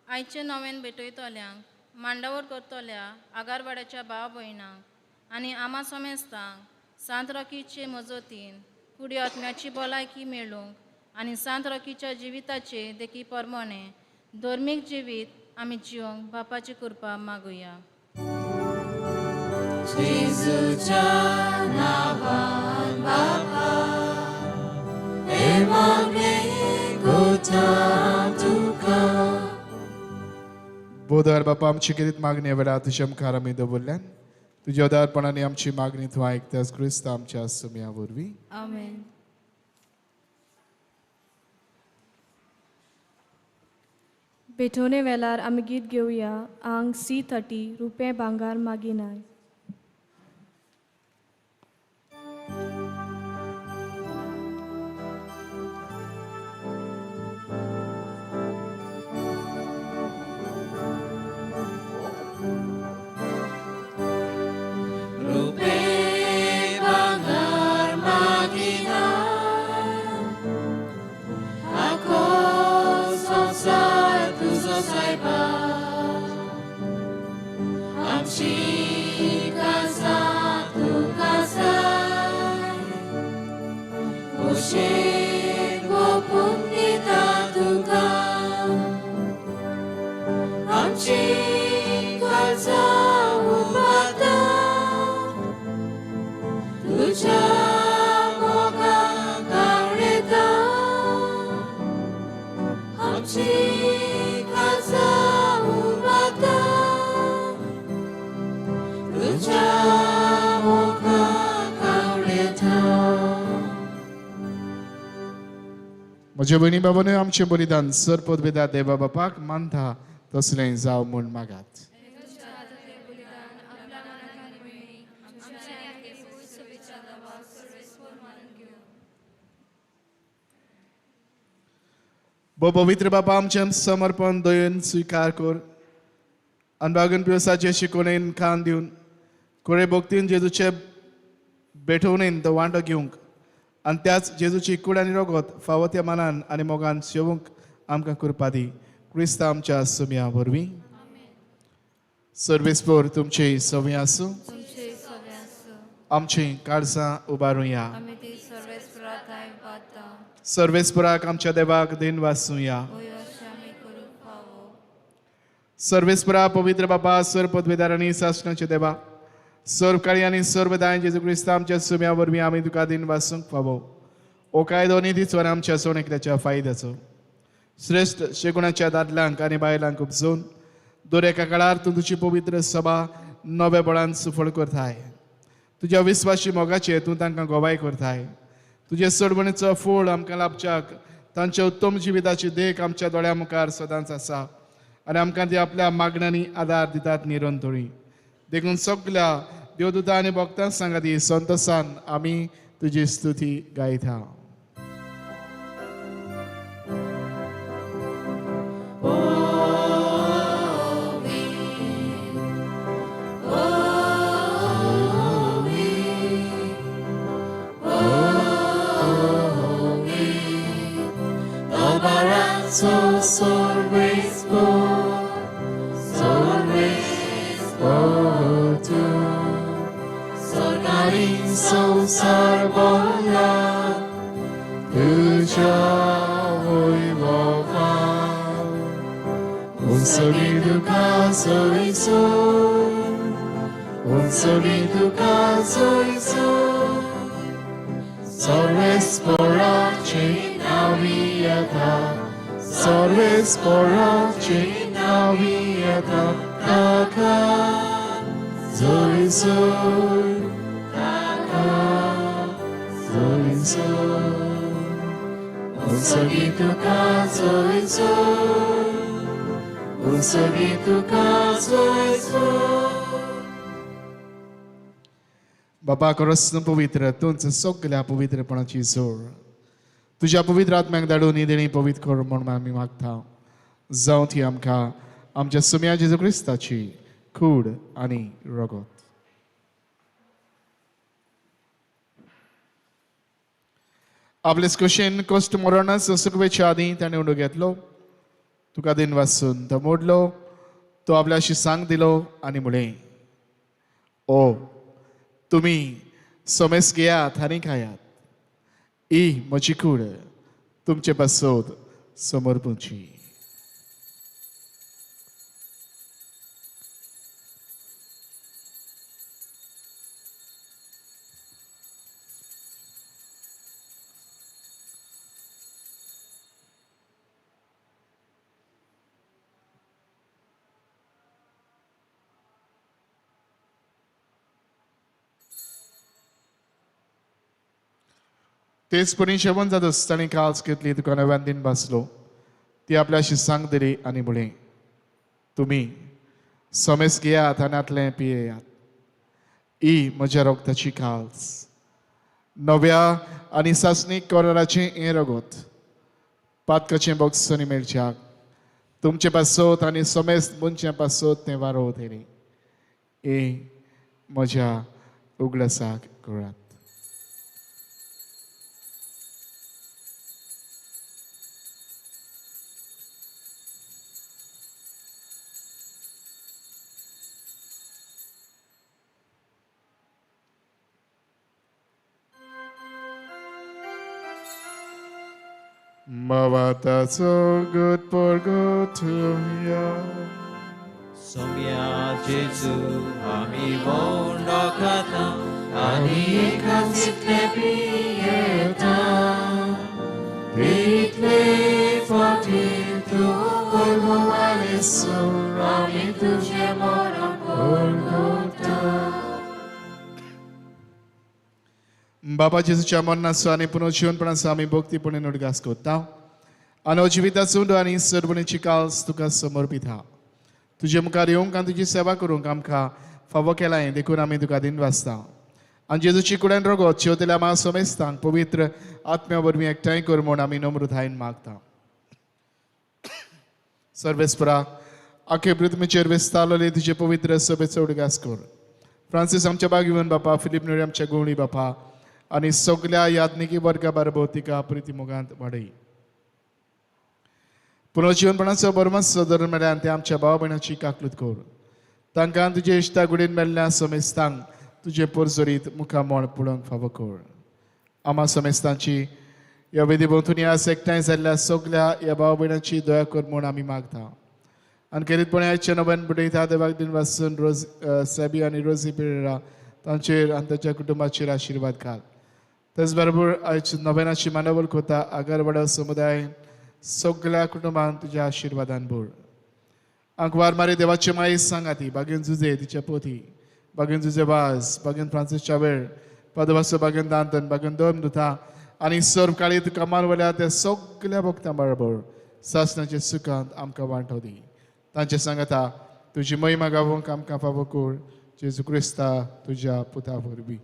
आयचे नवेन भेटयतल्यांक मांडावर करतल्या आगारवाड्याच्या भाव भयणांक आनी आमा समेस्तांक सांत रॉकीचे मजतीन कुड्यो आत्म्याची भलायकी मेळूंक आनी सांत रॉकीच्या जिविताचे देखी परमणे धर्मीक जिवीत आमी जिवंक बापाची कृपा मागुया. बोधर बापा आमची कितें मागणी वेळा तुझ्या मुखार आमी दवरल्यान तुज्या उदारपणाने आमची मागणी तूं आयकतास क्रिस्त आमच्या सुम्या वरवीं आमेन. बेठोने वेळार आमी गीत घेवया आंग C30 रुपये भांगार मागिनाय. म्हज्या भयणी बाबांनी आमचें बलिदान सर पदवेदार देवा बापाक मानता तसलें जावं म्हूण मागात. पवित्र बापा आमचें समर्पण दयेन स्विकार कर अनबागन पिवसाचे शिकोवणेन कान दिवन कोळे भक्तीन जेजूचे भेटवणेन तो वांटो घेवंक आनी त्याच जेजूची कूड आनी रगत फावो त्या मानान आनी मोगान सेवूंक आमकां कृपा दी क्रिस्त आमच्या सुम्या वरवीं. सर्वेस्पोर तुमची सवय आसूं तुमचे सगळे आसूं. आमची काळजां उबारुया. आमी ती सर्वेस्पराताय पाता. सर्वेस्पराक आमच्या देवाक दिन वाचूया. ओय अशें आमी करूंक फावो. सर्वेस्परा पवित्र बापा सर पदवेदार आनी सासणाचे देवा सर्व काळी आनी सर्व दाय जेजू क्रिस्त आमच्या सुम्या वरवीं आमी तुका दिन वाचूंक फावो. ओ कायदो निधीचो आमच्या सोनेकल्याच्या फायद्याचो श्रेष्ठ शेकुणाच्या दादल्यांक आनी बायलांक उपजोवन दर एका काळार तूं तुजी पवित्र सभा नव्या बळान सुफळ करताय. तुज्या विस्वासी मोगाचे तूं तांकां गोवाय करताय. तुजे सोडवणीचो फळ आमकां लाभच्याक तांच्या उत्तम जिविताची देख आमच्या दोळ्या मुखार सदांच आसा आनी आमकां ती आपल्या मागण्यांनी आदार दितात निरंतरी. देखून सगल्या देवदूतां आनी भक्तांक सांगाती संतोसान आमी तुजी स्तुती गायता. बापा खरोच पवित्र तूंच सगल्या पवित्रपणाची जोड तुज्या पवित्र आत्म्याक धाडून ही देणी पवित्र कर म्हूण आमी मागता. जावं ती आमकां आमच्या सुम्या जेजू क्रिस्ताची कूड आनी रगत. आपलेच कुशीन कश्ट मरणस सुकवेच्या आदी ताणें उडो घेतलो तुका दिन वाचून तो मोडलो तो आपल्याशी सांग दिलो आनी म्हळें ओ तुमी सोमेस घेयात आनी खायात. ही म्हजी कूड तुमचे पासोद समर्पूची. तेच पणी जेवण जातच ताणें काल्स घेतली तुका नव्यान दिन बसलो ती आपल्याशी सांग दिली आनी म्हळें तुमी समेस घेयात आनी आतलें पियेयात ही म्हज्या रोगताची काल्स नव्या आनी सासणीक कोराराचें हें रगत पातकाचें बोगसोनी मेळच्याक तुमचे पासोत आनी समेस्त मुनचे पासोत तें वारो तेणी हे म्हज्या उगडसाक करात. Mavataco good porgotumia. Somia Jesu ami wondakata ani kasitle pieta Title fatitu polvo valesu ami tuje mora porgota. बाबा जेजूच्या मरणाचो आनी पुनर्जीवनपणाचो आमी भक्तीपणीन उडगास कोत्ता आनी जिविताचो आनी सरबणीची काल्स तुका समर्पिता तुजे मुखार येवंक आनी तुजी सेवा करूंक आमकां फावो केलाय देखून आमी तुका दिन वाचता आनी जेजूची कुड्यान रगत शेवतेल्या मा समेस्तांक पवित्र आत्म्या वरवीं एकठांय कर म्हूण आमी नम्रतायेन मागता. सर्वेस्परा आखे पृथ्वीचेर वेस्तालोले तुजे पवित्र सभेचो उडगास कर. फ्रांसीस आमच्या बागीवन बापा फिलीप नोरी आमच्या गोवणी बापा आनी सगळ्या यादनिकी वर्गा बरोबर तिका प्रिती मोगांत वाडय. पुनर्जीवनपणाचो बरमस्सो धरून मेळ्यान ते आमच्या भाव भयणाची काकलूत कर. तांकां तुजे इश्टा गुडीन मेळ्ळ्या समेस्तांक तुजे पोरजोरीत मुखार मोळ पळोवंक फावो कर. आमा समेस्तांची ह्या वेदी भोंवतणी आज एकठांय जाल्ल्या सगळ्या ह्या भाव भयणाची दया कर म्हूण आमी मागता आनी खेरीतपणे आयच्या नव्यान बुडयता देवाक दिन वाचून रोज सेबी आनी रोजी पेरेरा तांचेर आनी तांच्या कुटुंबाचेर आशिर्वाद घाल. तेच बरोबर आयज नव्यानाची मानवल कोता आगारवाडा समुदायान सगळ्या कुटुंबान तुज्या आशिर्वादान भर. आंकवार मारी देवाचे माई सांगाती बागेन जुजे तिच्या पोती बागेन जुजे वास बागेन फ्रांसीस चावेळ पदवासो बागेन दांतन बागेन दोम दुता आनी सर्व काळीत कमाल वल्या त्या सगळ्या भक्तां बरोबर सासणाच्या सुखांत आमकां वांटो दी. तांचे सांगता तुजी महिमा गावोवंक आमकां फावो कर जेजू क्रिस्ता तुज्या पुता वरवीं.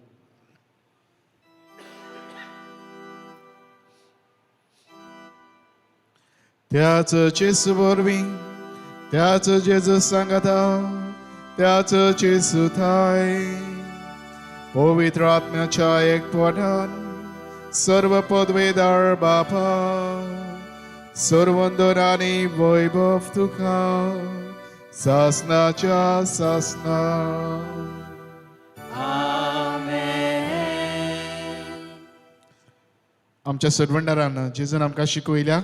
त्याच जेजू वरवीं त्याच जेजू सांगता त्याच जेजू थाय पवित्र आत्म्याच्या एकपणान सर्व पदवेदार बापा सर्वंदर आनी वैभव तुका सासनाच्या सासना. आमच्या सर्वंडारान जेजून आमकां शिकयल्या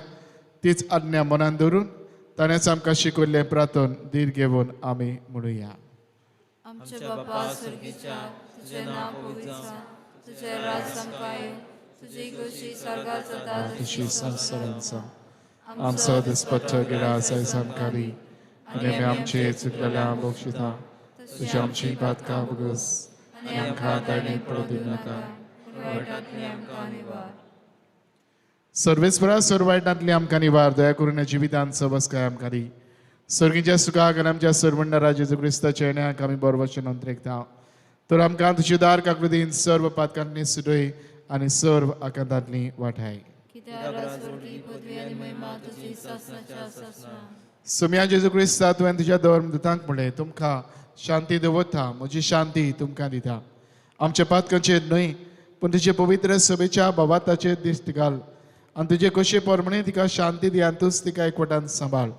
तीच आज्ञा मनान दवरून ताणेंच आमकां शिकयल्लें प्रार्थन धीर घेवन आमी म्हणुया. आमचे बापा स्वर्गीच्या तुझें नांव पवित्र जावं तुजें राज आमकां येवं तुजी कशी स्वर्गात जाता तशी संवसारांत जावं. आमचो दिसपट्टो गिराय आयज आमकां दी आनी आमी आमचे चुकलेल्या बक्षिता तुजी आमची पातकां भोगस आनी आमकां दायनीत पडूं दिवं नाका वायटांतली आमकां निवार. सर्वेस्परा सर्वायटांतली आमकां निवार दया करून ह्या जिवितांत सबसकाय आमकां दी. सर्गीच्या सुखाक आनी आमच्या सर्वंडारा जेजू क्रिस्ताच्या येण्याक आमी बरो वचन अंतरेकता तर आमकां तुजी दार काकूदीन सर्व पातकांतली सुडय आनी सर्व आकांतांतली वाठाय. कित्याक राजवर्गी पदवी आनी महिमा तुजी सासणाच्या सासना. सुम्या जेजू क्रिस्ता तुवें तुज्या धर्मदुतांक म्हणलें तुमकां शांती दवरता म्हजी शांती तुमकां दिता. आमच्या पातकांचेर न्हय पूण तुजे पवित्र सभेच्या भवाताचेर दिश्ट घाल आनी तुजे कशे परमणे तिका शांती दी आनी तूंच तिका एकवटान सांबाळ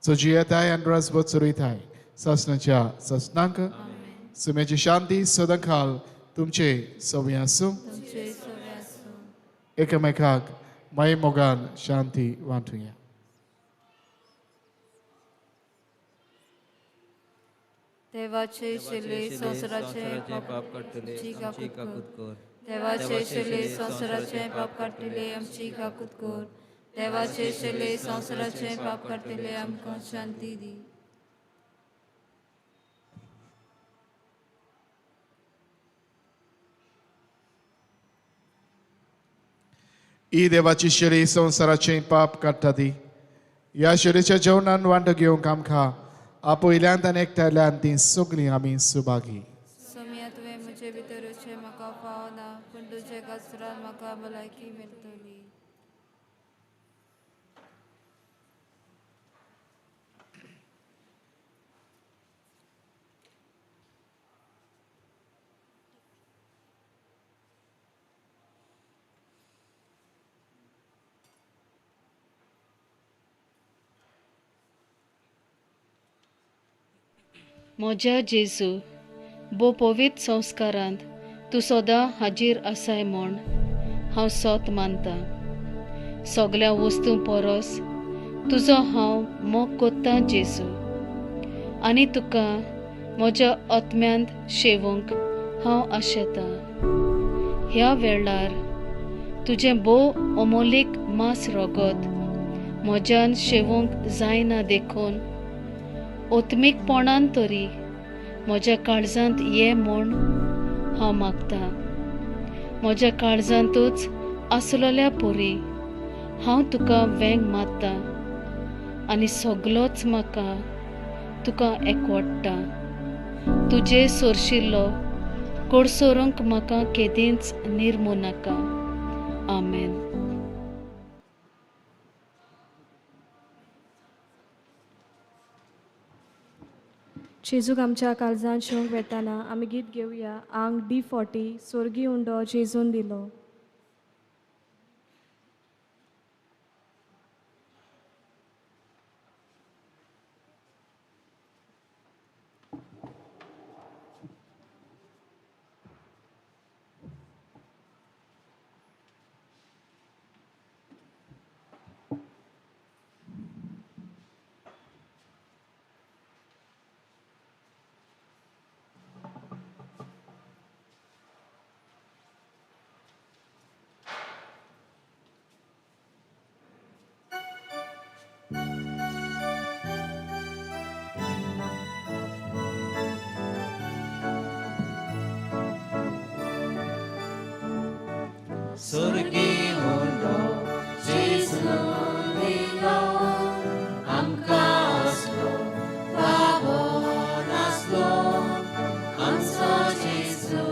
जो जियेताय आनी रसभर चरयताय सासणाच्या सासनांक. सुम्याची शांती सदांकाल तुमचे सवय आसूं. एकामेकाक माय मोगान शांती वांटुया. देवाचे शेले संवसाराचे पाप काडटले आमची काकूत कर. देवाचे शेले संवसाराचे पाप काडटले आमची काकूत कर. देवाचे शेले संवसाराचे पाप काडटले आमकां शांती दी. ही देवाची शेळी संवसाराचें पाप काडटा ती. ह्या शेळीच्या जेवणान वांटो घेवंक आमकां आपयल्यांत आनी एकठांयल्यान ती सगळीं आमी सुभागी. सोम्या तुवें म्हजे भितरूचे म्हाका पावना पूण तुजे कातरान म्हाका भलायकी मेळटली. म्हज्या जेजू, बो पवित्र संस्कारांत तूं सदां हाजीर आसाय म्हूण हांव सोत मानतां. सगळ्या वस्तू परस तुजो हांव मोग कोत्तां जेजू, आनी तुका म्हज्या आत्म्यांत शेवूंक हांव आशेतां. ह्या वेळार तुजें बो अमोलीक मांस रोगत म्हज्यान शेवूंक जायना देखून ओत्मीकपणान तरी म्हज्या काळजांत ये म्हूण हांव मागतां. म्हज्या काळजांतूच आसलोल्या पोरी हांव तुका वेंग मारतां आनी सगलोच म्हाका तुका एकवडटा. तुजे सोरशिल्लो कोडसोरूंक म्हाका केदींच निर्मू नाका. आमेन. जेजूक आमच्या काळजांत शिवंक वेताना आमी गीत घेवया. आंग D40 सोर्गी उंडो जेजून दिलो. Sorgi undo Jesu nilo amka aslo babon aslo amso Jesu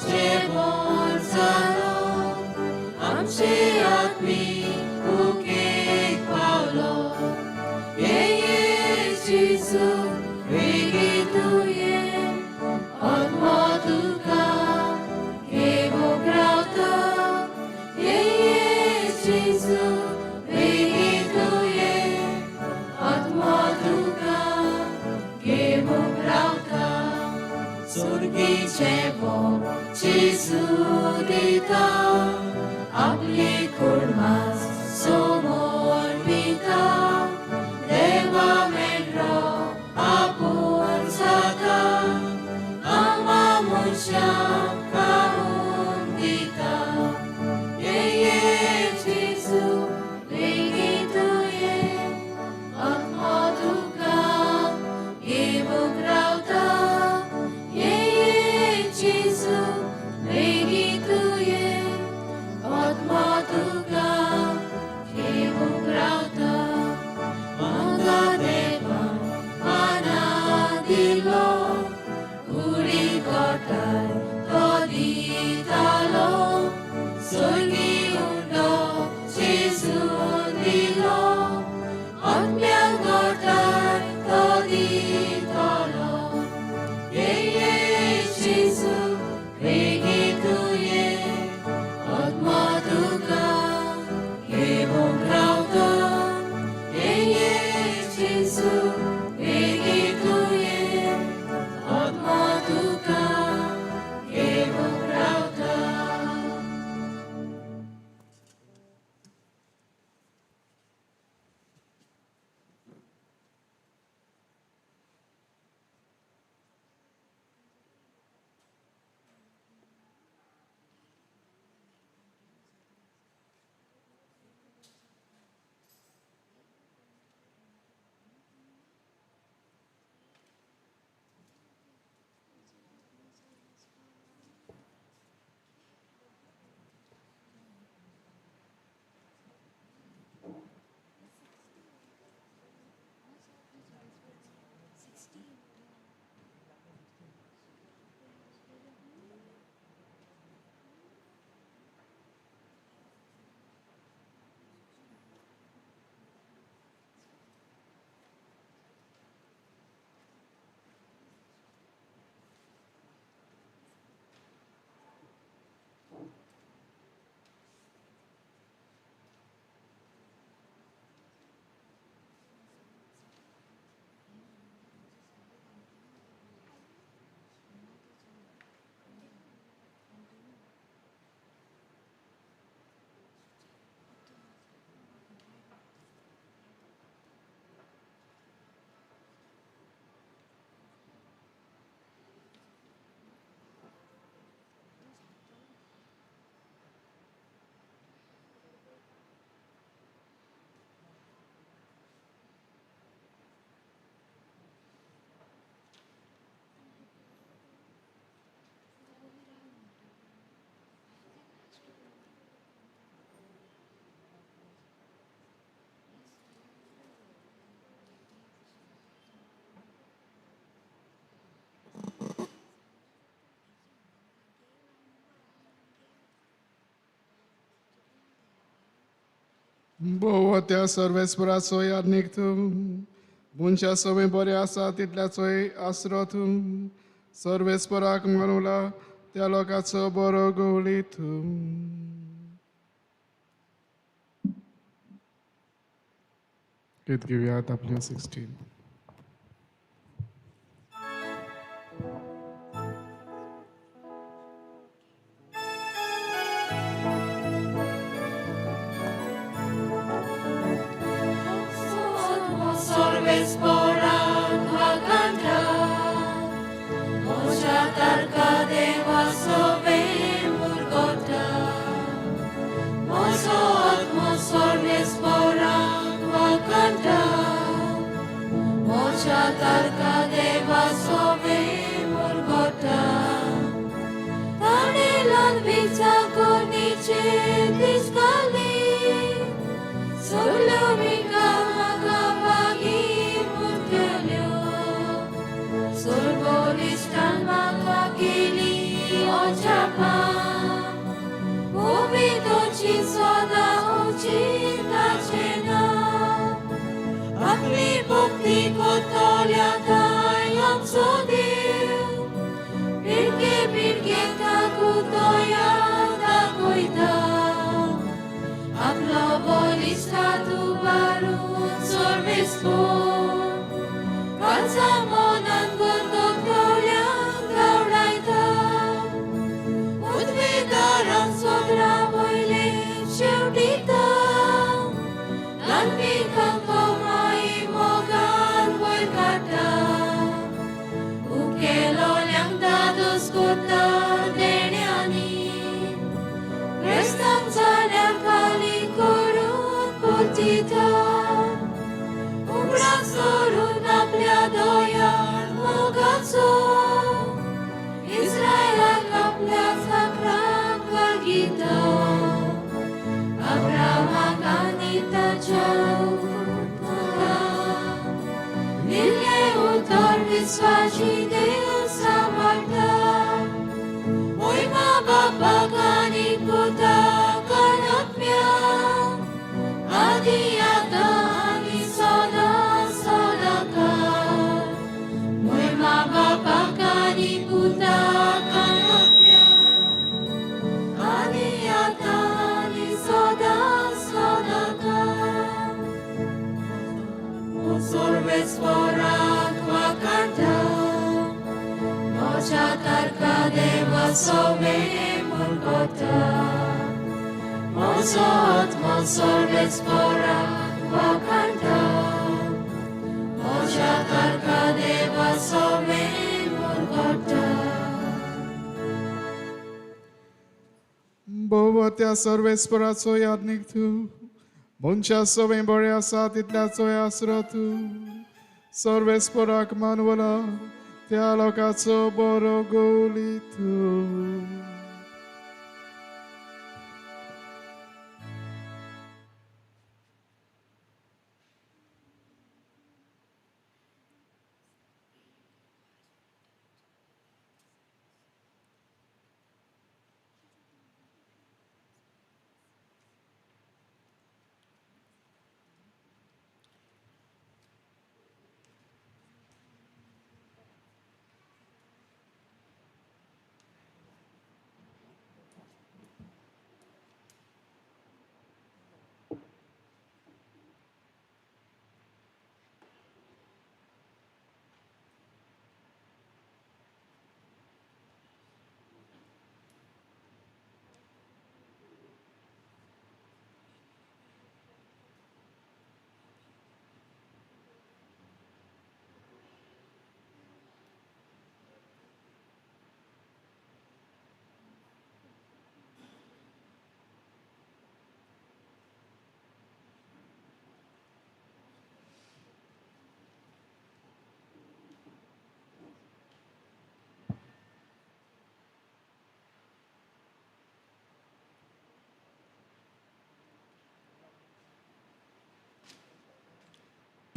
jebon zalo amche atmi ukek paulo ye Jesu regituye odmoduka kebo grauta Sorgicevo Gesù dita apli kurmas somor vita deva menro apun sata amamusha kahundita ye Gesù begituye atmaduka evo grauta Boa त्या सर्वेस्पराचो यादनीक तूं मनशा सवय बरें आसा तितल्याचोय आसरो तूं सर्वेस्पराक मानुला त्या लोकांचो बरो गवली तूं It give you W16. Sorves porak vakanta, moja tarka deva sove murgota. Sorves porak vakanta, moja tarka deva sove murgota. Tanelan vicha koniche diskali, solo minga magapagi mutkelyo. Sorbolistan magakili ochapa, ubito chisoda uchita chena. Apni bhakti ko tolya tayam sodir, birke taku toya takoita. Apno bolista tu barun sorves po, kansa monan gondok tolyan gaudaita. Udvedaran sodra boile sheutita, lanvikam komai mogan boikata. Ukelo yang dados kota denyani, restam sadar kali korun putita. Ubrak sorun apल्या doyan mogatso, Israel आपल्या zakran valgita. Abraham ganita chauta, Lille utor visvaji Dev samartha. Oi ma baba gani puta kanatmya, adi ata ani soda sodakar. Oi ma baba gani puta kanatmya, adi ata ani soda sodakar. Sorves porak vakanta, moja tarka deva sove murgota. Sorves porak vakanta, moja tarka deva sove murgota. Boa त्या सर्वेस्पराचो यादनीक तूं मनशा सवय बरें आसा तितल्याचोय आसरो तूं सर्वेस्पराक मानवला त्या लोकांचो बरो गवली तूं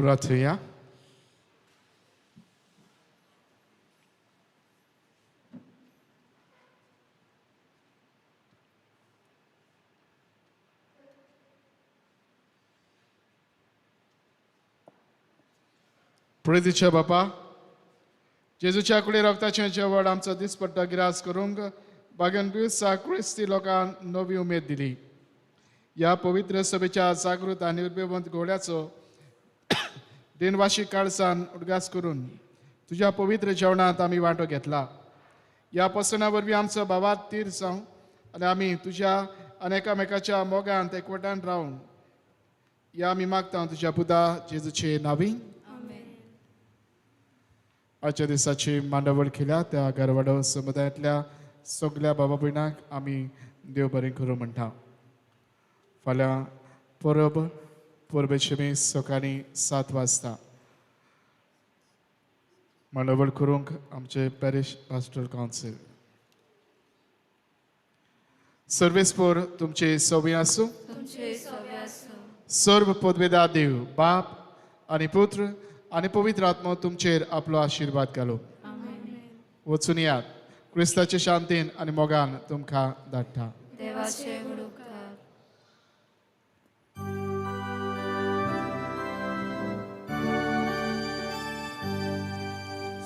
Pratia. प्रितीच्या बापा जेजूच्या कुडी रक्ताचें जेवण आमचो दिसपट्टो गिरास करूंक बागेन दिवसा क्रिस्ती लोकांक नवी उमेद दिली. ह्या पवित्र सभेच्या जागृत आनी उर्बेवंत घोड्याचो दिनवाशी काळसान उडगास करून तुज्या पवित्र जेवणांत आमी वांटो घेतला. ह्या पसना वरवीं आमचो भावात तीर जावं आनी आमी तुज्या आनी एकामेकाच्या मोगांत एकवटान रावन ह्या आमी मागता तुज्या पुता जेजूचे नांवी. आजच्या दिसाची मांडावळ केल्या त्या गरवाडो समुदायांतल्या सगळ्या बाबा भयणांक आमी देव बरें करूं म्हणटा. फाल्यां परब परबेचे मीस सकाळीं 7 वाजता मांडावळ करूंक आमचे पॅरिश पास्टोरल कावन्सील. सर्वेस पोर तुमचे सवय आसूं. तुमचे सवे आसूं. सर्व पदवेदार देव बाप आनी पुत्र आनी पवित्र आत्मो तुमचेर आपलो आशिर्वाद घालो. वचून यात क्रिस्ताचे शांतीन आनी मोगान तुमकां धाडटा. देवाचे गुरूकार.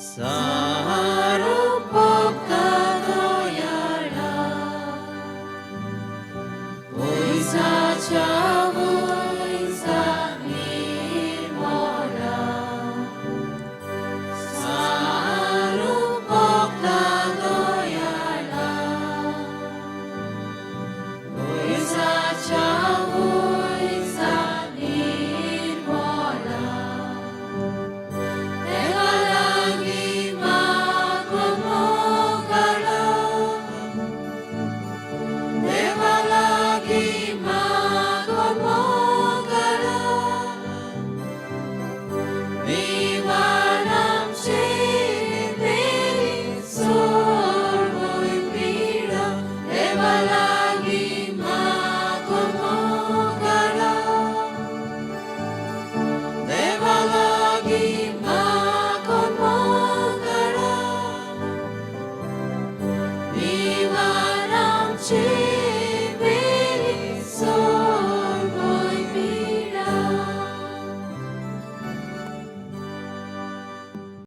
सा